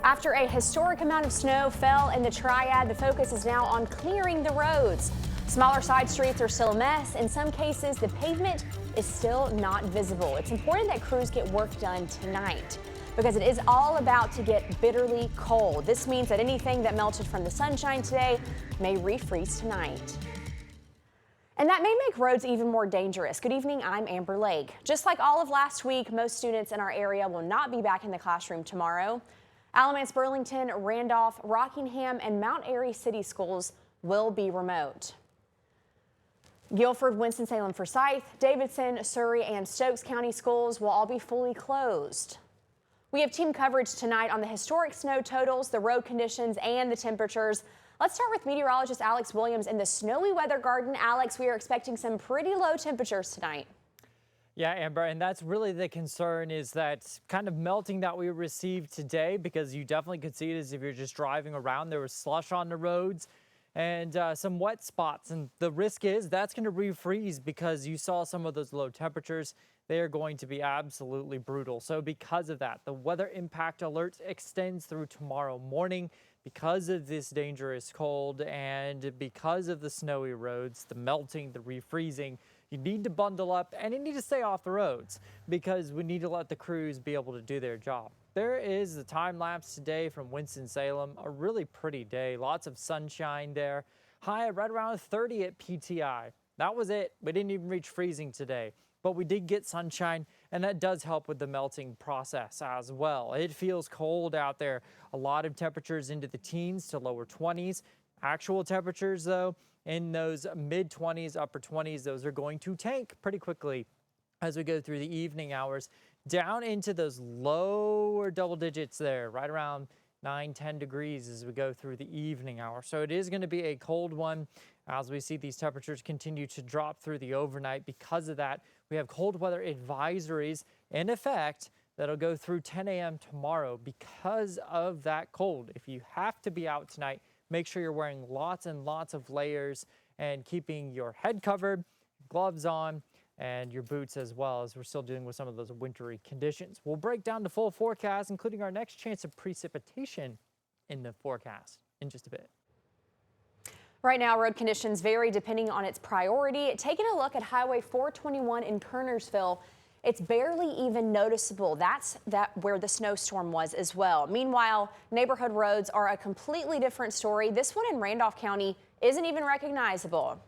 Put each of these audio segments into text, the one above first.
After a historic amount of snow fell in the Triad, the focus is now on clearing the roads. Smaller side streets are still a mess. In some cases, the pavement is still not visible. It's important that crews get work done tonight because it is all about to get bitterly cold. This means that anything that melted from the sunshine today may refreeze tonight. And that may make roads even more dangerous. Good evening, I'm Amber Lake. Just like all of last week, most students in our area will not be back in the classroom tomorrow. Alamance, Burlington, Randolph, Rockingham, and Mount Airy city schools will be remote. Guilford, Winston-Salem, Forsyth, Davidson, Surrey, and Stokes County schools will all be fully closed. We have team coverage tonight on the historic snow totals, the road conditions, and the temperatures. Let's start with meteorologist Alex Williams in the snowy weather garden. Alex, we are expecting some pretty low temperatures tonight. Yeah, Amber, and that's really the concern, is that kind of melting that we received today, because you definitely could see it as if you're just driving around. There was slush on the roads and some wet spots, and the risk is that's going to refreeze because you saw some of those low temperatures. They are going to be absolutely brutal. So because of that, the weather impact alert extends through tomorrow morning because of this dangerous cold and because of the snowy roads, the melting, the refreezing. You need to bundle up and you need to stay off the roads because we need to let the crews be able to do their job. There is a time lapse today from Winston-Salem, a really pretty day. Lots of sunshine there. High right around 30 at PTI. That was it. We didn't even reach freezing today, but we did get sunshine, and that does help with the melting process as well. It feels cold out there. A lot of temperatures into the teens to lower 20s. Actual temperatures, though, in those mid 20s, upper 20s, those are going to tank pretty quickly as we go through the evening hours, down into those lower double digits there, right around 9-10 degrees as we go through the evening hour. So it is going to be a cold one as we see these temperatures continue to drop through the overnight. Because of that, we have cold weather advisories in effect that'll go through 10 a.m. tomorrow because of that cold. If you have to be out tonight, make sure you're wearing lots and lots of layers and keeping your head covered, gloves on, and your boots as well, as we're still dealing with some of those wintry conditions. We'll break down the full forecast, including our next chance of precipitation in the forecast in just a bit. Right now, road conditions vary depending on its priority. Taking a look at Highway 421 in Kernersville, it's barely even noticeable. That's where the snowstorm was as well. Meanwhile, neighborhood roads are a completely different story. This one in Randolph County isn't even recognizable.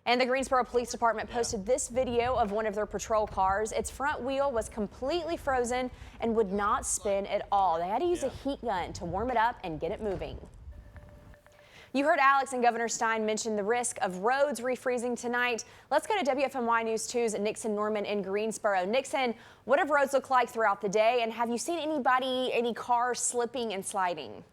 And the Greensboro Police Department posted this video of one of their patrol cars. Its front wheel was completely frozen and would not spin at all. They had to use a heat gun to warm it up and get it moving. You heard Alex and Governor Stein mention the risk of roads refreezing tonight. Let's go to WFMY News 2's Nixon Norman in Greensboro. Nixon, what have roads looked like throughout the day, and have you seen any cars slipping and sliding?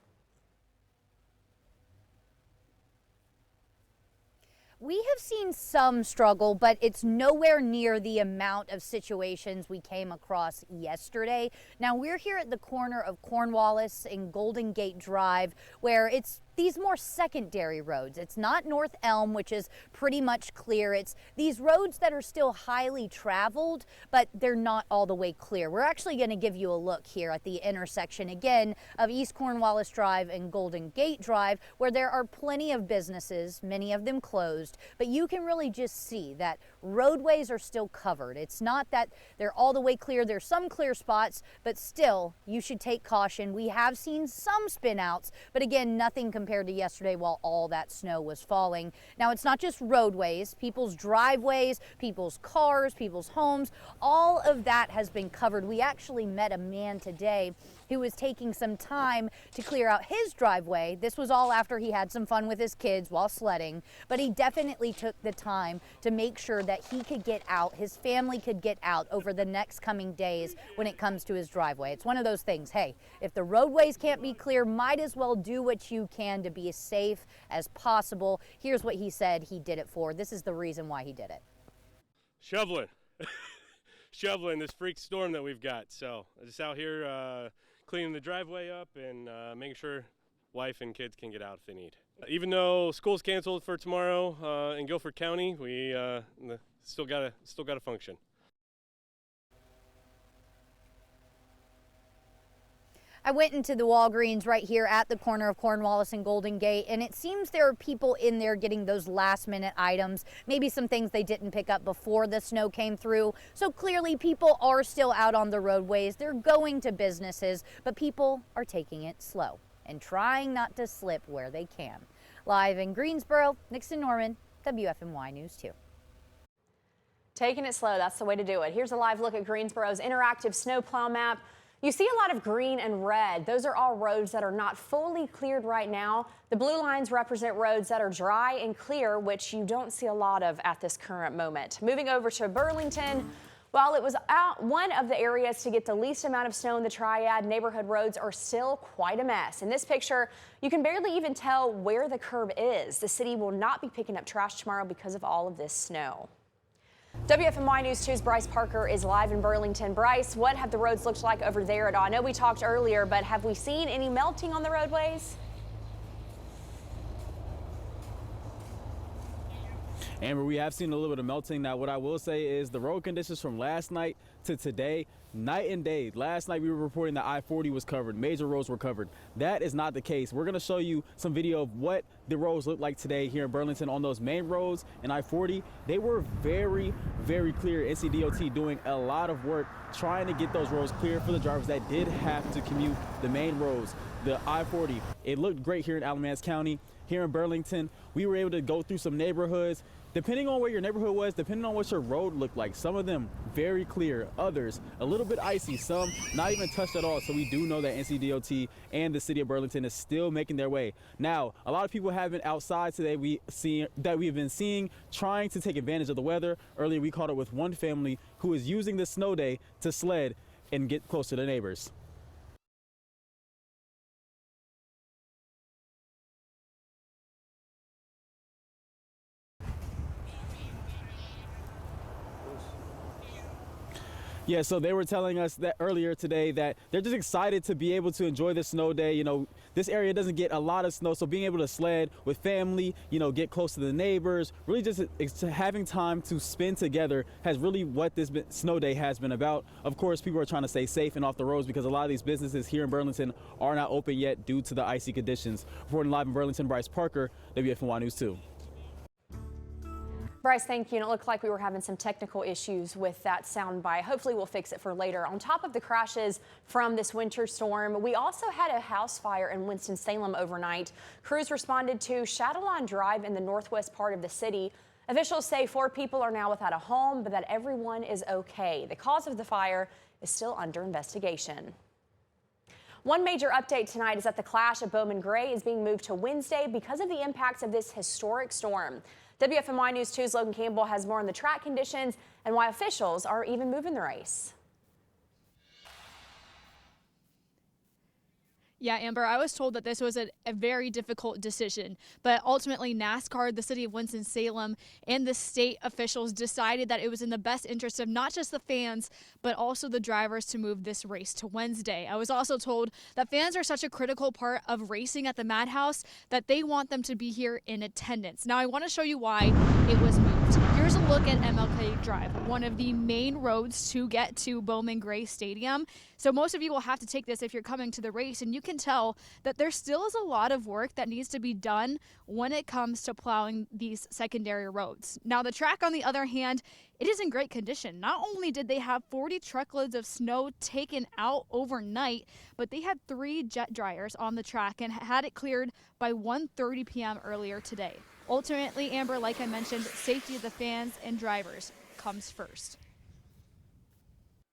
We have seen some struggle, but it's nowhere near the amount of situations we came across yesterday. Now, we're here at the corner of Cornwallis and Golden Gate Drive, where it's these more secondary roads. It's not North Elm, which is pretty much clear. It's these roads that are still highly traveled, but they're not all the way clear. We're actually going to give you a look here at the intersection again of East Cornwallis Drive and Golden Gate Drive, where there are plenty of businesses, many of them closed, but you can really just see that roadways are still covered. It's not that they're all the way clear. There's some clear spots, but still you should take caution. We have seen some spin outs, but again, nothing compared to yesterday while all that snow was falling. Now, it's not just roadways, people's driveways, people's cars, people's homes, all of that has been covered. We actually met a man today who was taking some time to clear out his driveway. This was all after he had some fun with his kids while sledding, but he definitely took the time to make sure that he could get out, his family could get out over the next coming days when it comes to his driveway. It's one of those things, hey, if the roadways can't be clear, might as well do what you can to be as safe as possible. Here's what he said he did it for. This is the reason why he did it. Shoveling. Shoveling this freak storm that we've got. So I'm just out here cleaning the driveway up and making sure wife and kids can get out if they need. Even though school's canceled for tomorrow in Guilford County, we still gotta function. I went into the Walgreens right here at the corner of Cornwallis and Golden Gate, and it seems there are people in there getting those last minute items, maybe some things they didn't pick up before the snow came through. So clearly people are still out on the roadways. They're going to businesses, but people are taking it slow and trying not to slip where they can. Live in Greensboro, Nixon Norman, WFMY News 2. Taking it slow, that's the way to do it. Here's a live look at Greensboro's interactive snowplow map. You see a lot of green and red. Those are all roads that are not fully cleared right now. The blue lines represent roads that are dry and clear, which you don't see a lot of at this current moment. Moving over to Burlington, while it was one of the areas to get the least amount of snow in the Triad, neighborhood roads are still quite a mess. In this picture, you can barely even tell where the curb is. The city will not be picking up trash tomorrow because of all of this snow. WFMY News 2's Bryce Parker is live in Burlington. Bryce, what have the roads looked like over there at all? I know we talked earlier, but have we seen any melting on the roadways? Amber, we have seen a little bit of melting. Now, what I will say is the road conditions from last night to today, night and day. Last night we were reporting that I-40 was covered, major roads were covered. That is not the case. We're going to show you some video of what the roads look like today here in Burlington on those main roads and I-40. They were very, very clear. NCDOT doing a lot of work trying to get those roads clear for the drivers that did have to commute the main roads. The I-40, it looked great here in Alamance County. Here in Burlington, we were able to go through some neighborhoods. Depending on where your neighborhood was, depending on what your road looked like, some of them very clear, others a little bit icy, some not even touched at all. So we do know that NCDOT and the city of Burlington is still making their way. Now, a lot of people have been outside today. We've been seeing trying to take advantage of the weather. Earlier, we caught up with one family who is using the snow day to sled and get close to their neighbors. Yeah, so they were telling us that earlier today that they're just excited to be able to enjoy the snow day. You know, this area doesn't get a lot of snow, so being able to sled with family, you know, get close to the neighbors, really just having time to spend together has really what this snow day has been about. Of course, people are trying to stay safe and off the roads because a lot of these businesses here in Burlington are not open yet due to the icy conditions. Reporting live in Burlington, Bryce Parker, WFMY News 2. Bryce, thank you. And it looked like we were having some technical issues with that soundbite. Hopefully we'll fix it for later. On top of the crashes from this winter storm, we also had a house fire in Winston-Salem overnight. Crews responded to Shadowline Drive in the northwest part of the city. Officials say 4 people are now without a home, but that everyone is okay. The cause of the fire is still under investigation. One major update tonight is that the Clash at Bowman Gray is being moved to Wednesday because of the impacts of this historic storm. WFMY News 2's Logan Campbell has more on the track conditions and why officials are even moving the race. Yeah, Amber, I was told that this was a very difficult decision, but ultimately NASCAR, the city of Winston-Salem, and the state officials decided that it was in the best interest of not just the fans, but also the drivers to move this race to Wednesday. I was also told that fans are such a critical part of racing at the Madhouse that they want them to be here in attendance. Now, I want to show you why it was moved. Here's a look at MLK Drive, one of the main roads to get to Bowman Gray Stadium. So most of you will have to take this if you're coming to the race, and you can tell that there still is a lot of work that needs to be done when it comes to plowing these secondary roads. Now, the track, on the other hand, it is in great condition. Not only did they have 40 truckloads of snow taken out overnight, but they had 3 jet dryers on the track and had it cleared by 1:30 p.m. earlier today. Ultimately, Amber, like I mentioned, safety of the fans and drivers comes first.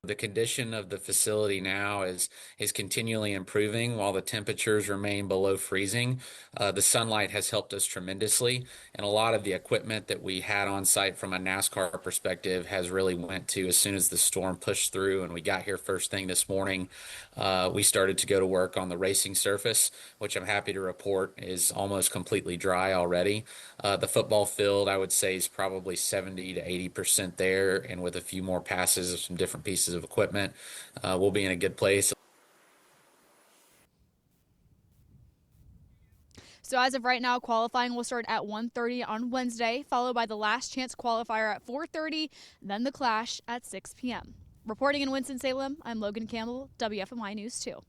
The condition of the facility now is continually improving while the temperatures remain below freezing. The sunlight has helped us tremendously, and a lot of the equipment that we had on site from a NASCAR perspective has really went to as soon as the storm pushed through and we got here first thing this morning. We started to go to work on the racing surface, which I'm happy to report is almost completely dry already. The football field, I would say, is probably 70 to 80% there, and with a few more passes of some different pieces of equipment, we'll be in a good place. So as of right now, qualifying will start at 1:30 on Wednesday, followed by the last chance qualifier at 4:30, then the Clash at 6 p.m. Reporting in Winston-Salem, I'm Logan Campbell, WFMY News 2.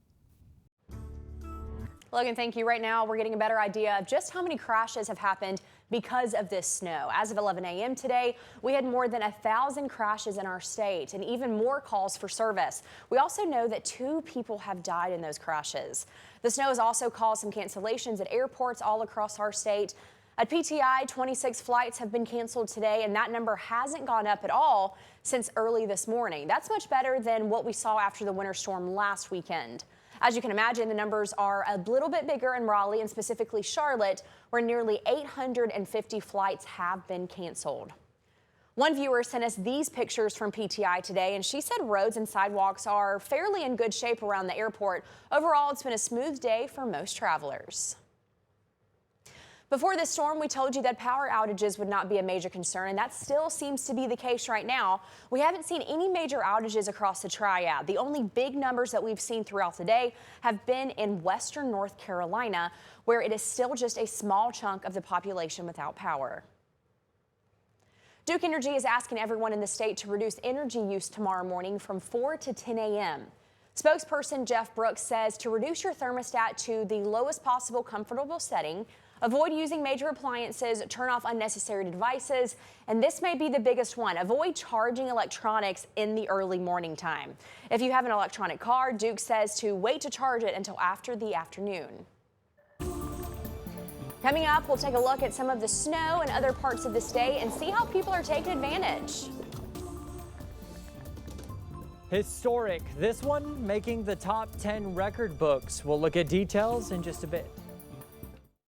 Logan, thank you. Right now, we're getting a better idea of just how many crashes have happened because of this snow. As of 11 a.m. today, we had more than 1,000 crashes in our state and even more calls for service. We also know that 2 people have died in those crashes. The snow has also caused some cancellations at airports all across our state. At PTI, 26 flights have been canceled today, and that number hasn't gone up at all since early this morning. That's much better than what we saw after the winter storm last weekend. As you can imagine, the numbers are a little bit bigger in Raleigh and specifically Charlotte, where nearly 850 flights have been canceled. One viewer sent us these pictures from PTI today, and she said roads and sidewalks are fairly in good shape around the airport. Overall, it's been a smooth day for most travelers. Before this storm, we told you that power outages would not be a major concern, and that still seems to be the case right now. We haven't seen any major outages across the Triad. The only big numbers that we've seen throughout the day have been in western North Carolina, where it is still just a small chunk of the population without power. Duke Energy is asking everyone in the state to reduce energy use tomorrow morning from 4 to 10 a.m. Spokesperson Jeff Brooks says to reduce your thermostat to the lowest possible comfortable setting, avoid using major appliances, turn off unnecessary devices, and this may be the biggest one. Avoid charging electronics in the early morning time. If you have an electronic car, Duke says to wait to charge it until after the afternoon. Coming up, we'll take a look at some of the snow in other parts of the state and see how people are taking advantage. Historic. This one making the top 10 record books. We'll look at details in just a bit.